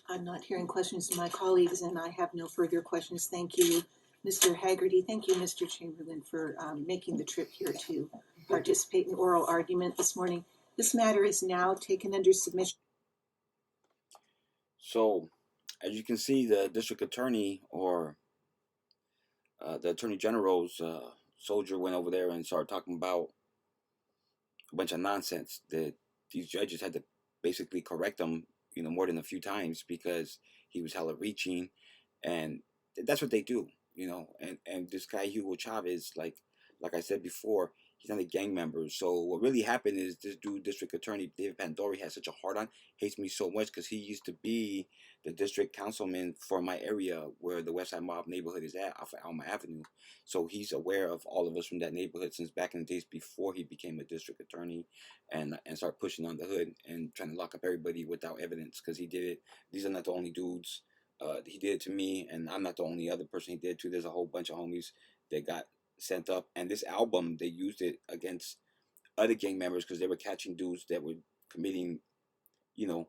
I'm not hearing questions from my colleagues, and I have no further questions. Thank you, Mr. Haggerty. Thank you, Mr. Chamberlain, for making the trip here to participate in oral argument this morning. This matter is now taken under submission. So, as you can see, the district attorney or the attorney general's soldier went over there and started talking about a bunch of nonsense that these judges had to basically correct him, more than a few times because he was hella reaching, and that's what they do, and this guy Hugo Chavez, like I said before, He's not a gang member. So what really happened is this dude, District Attorney David Pandori, has such a hard on, hates me so much because he used to be the district councilman for my area where the West Side Mob neighborhood is at, off of Alma Avenue. So he's aware of all of us from that neighborhood since back in the days before he became a district attorney, and started pushing on the hood and trying to lock up everybody without evidence because he did it. These are not the only dudes. He did it to me, and I'm not the only other person he did it to. There's a whole bunch of homies that got sent up. And this album, they used it against other gang members because they were catching dudes that were committing, you know,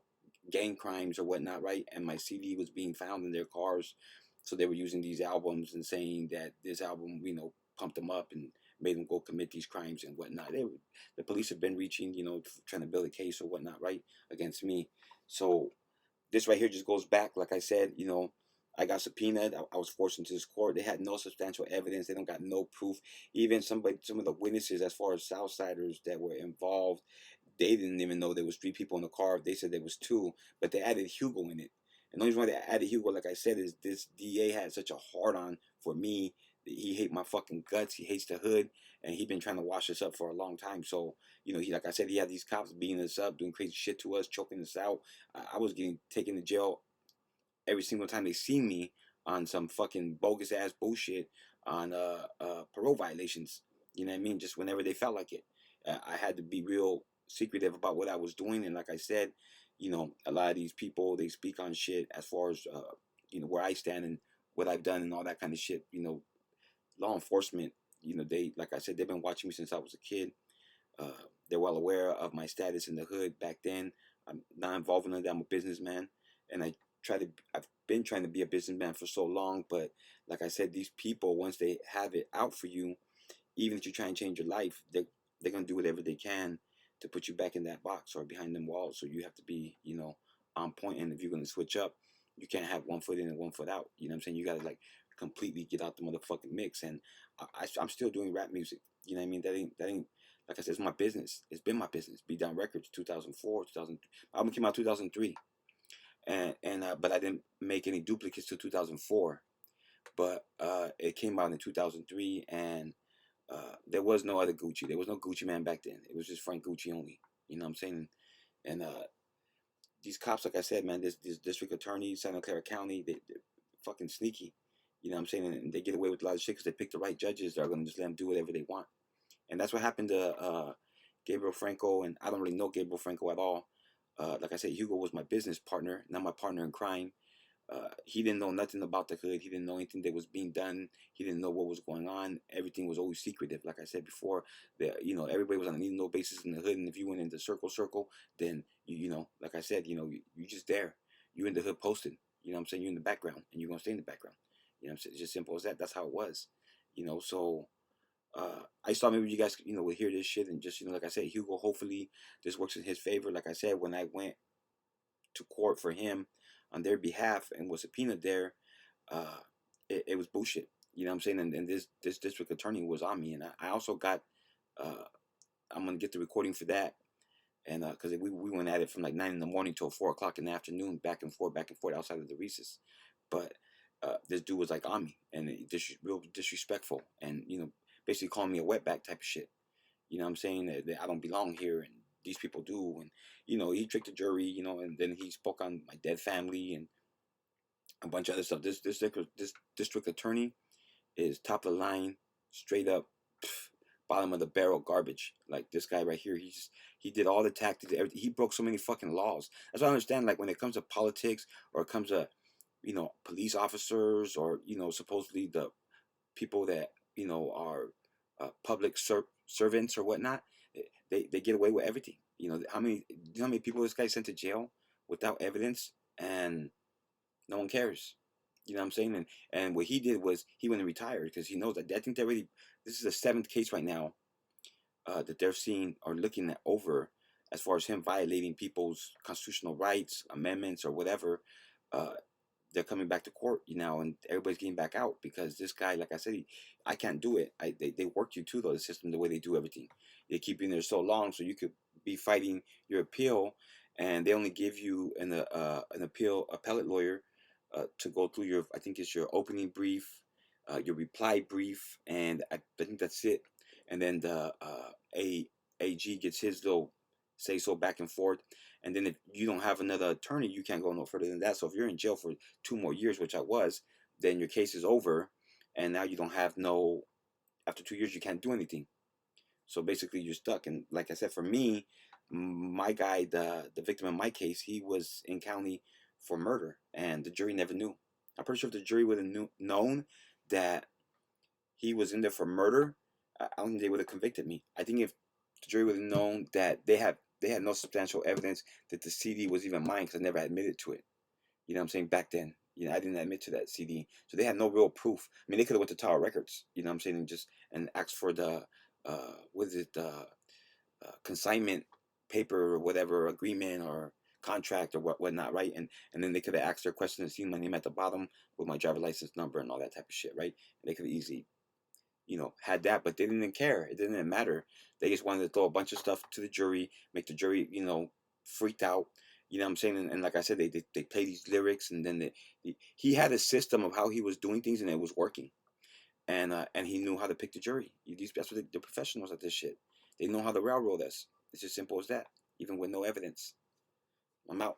gang crimes or whatnot, right? And my CD was being found in their cars. So they were using these albums and saying that this album, you know, pumped them up and made them go commit these crimes and whatnot. The police have been reaching, you know, trying to build a case or whatnot, right, against me. So this right here just goes back, like I said, you know, I got subpoenaed. I was forced into this court. They had no substantial evidence. They don't got no proof. Even some of the witnesses, as far as Southsiders that were involved, they didn't even know there was 3 people in the car. They said there was 2, but they added Hugo in it. And the only reason why they added Hugo, like I said, is this DA had such a hard on for me. He hate my fucking guts. He hates the hood, and he been trying to wash us up for a long time. So, you know, he, like I said, he had these cops beating us up, doing crazy shit to us, choking us out. I was getting taken to jail every single time they see me on some fucking bogus ass bullshit on parole violations. You know what I mean? Just whenever they felt like it. I had to be real secretive about what I was doing, and like I said, you know, a lot of these people, they speak on shit as far as you know, where I stand and what I've done and all that kind of shit. You know, law enforcement, you know, they, like I said, they've been watching me since I was a kid. They're well aware of my status in the hood back then. I'm not involved in that. I'm a businessman, and I've been trying to be a businessman for so long. But like I said, these people, once they have it out for you, even if you try and change your life, they're gonna do whatever they can to put you back in that box or behind them walls. So you have to be, you know, on point. And if you're gonna switch up, you can't have 1 foot in and 1 foot out. You know what I'm saying? You gotta like completely get out the motherfucking mix. And I'm still doing rap music. You know what I mean? That ain't like I said, it's my business. It's been my business. Beat Down Records, 2004, 2000. Album came out 2003, and but I didn't make any duplicates till 2004. But it came out in 2003, and there was no other Gucci. There was no Gucci Man back then. It was just Frank Gucci only. You know what I'm saying? And these cops, like I said, man, this district attorney, Santa Clara County, they're fucking sneaky. You know what I'm saying? And they get away with a lot of shit because they pick the right judges that are going to just let them do whatever they want. And that's what happened to Gabriel Franco. And I don't really know Gabriel Franco at all. Like I said, Hugo was my business partner, not my partner in crime. He didn't know nothing about the hood. He didn't know anything that was being done. He didn't know what was going on. Everything was always secretive. Like I said before, you know, everybody was on a need-no basis in the hood. And if you went into circle, then you know, like I said, you know, you just there. You in the hood posted. You know what I'm saying? You're in the background, and you're gonna stay in the background. You know what I'm saying? It's just simple as that. That's how it was. You know, so I thought maybe you guys, you know, would hear this shit and just, you know, like I said, Hugo, hopefully this works in his favor. Like I said, when I went to court for him on their behalf and was subpoenaed there, it was bullshit. You know what I'm saying? And this district attorney was on me, and I also got, I'm gonna get the recording for that, and because we went at it from like 9 in the morning till 4 o'clock in the afternoon, back and forth outside of the recess. But this dude was like on me, and real disrespectful, and you know, basically calling me a wetback type of shit. You know what I'm saying? That I don't belong here, and these people do. And, you know, he tricked the jury, you know, and then he spoke on my dead family and a bunch of other stuff. This district attorney is top of the line, straight up, bottom of the barrel garbage. Like this guy right here, he did all the tactics, everything. He broke so many fucking laws. That's what I understand. Like when it comes to politics or it comes to, you know, police officers or, you know, supposedly the people that, you know, are public servants or whatnot, they get away with everything. You know how many people this guy sent to jail without evidence, and no one cares. You know what I'm saying? And what he did was he went and retired because he knows that I think this is the 7th case right now that they're seeing or looking at over as far as him violating people's constitutional rights, amendments, or whatever. They're coming back to court, you know, and everybody's getting back out because this guy, like I said, I can't do it. They work you too, though, the system, the way they do everything. They keep you in there so long so you could be fighting your appeal, and they only give you an appellate lawyer to go through I think it's your opening brief, your reply brief, and I think that's it. and then the AG gets his little say so back and forth, and then if you don't have another attorney, you can't go no further than that. So if you're in jail for 2 more years, which I was, then your case is over, and now you don't have no. After 2 years, you can't do anything. So basically, you're stuck. And like I said, for me, my guy, the victim in my case, he was in county for murder, and the jury never knew. I'm pretty sure if the jury would have known that he was in there for murder, I don't think they would have convicted me. I think if the jury would have known that they had no substantial evidence that the CD was even mine, because I never admitted to it. You know what I'm saying? Back then, I didn't admit to that CD, so they had no real proof. I mean, they could have went to Tower Records. You know what I'm saying? And asked for the what is it, consignment paper or whatever, agreement or contract or whatnot, right? And then they could have asked their question and seen my name at the bottom with my driver license number and all that type of shit, right? And they could have easily, had that, but they didn't care. It didn't matter. They just wanted to throw a bunch of stuff to the jury, make the jury, freaked out. You know what I'm saying? And like I said, they play these lyrics, and then he had a system of how he was doing things, and it was working. And he knew how to pick the jury. That's what the professionals at this shit. They know how to railroad us. It's as simple as that, even with no evidence. I'm out.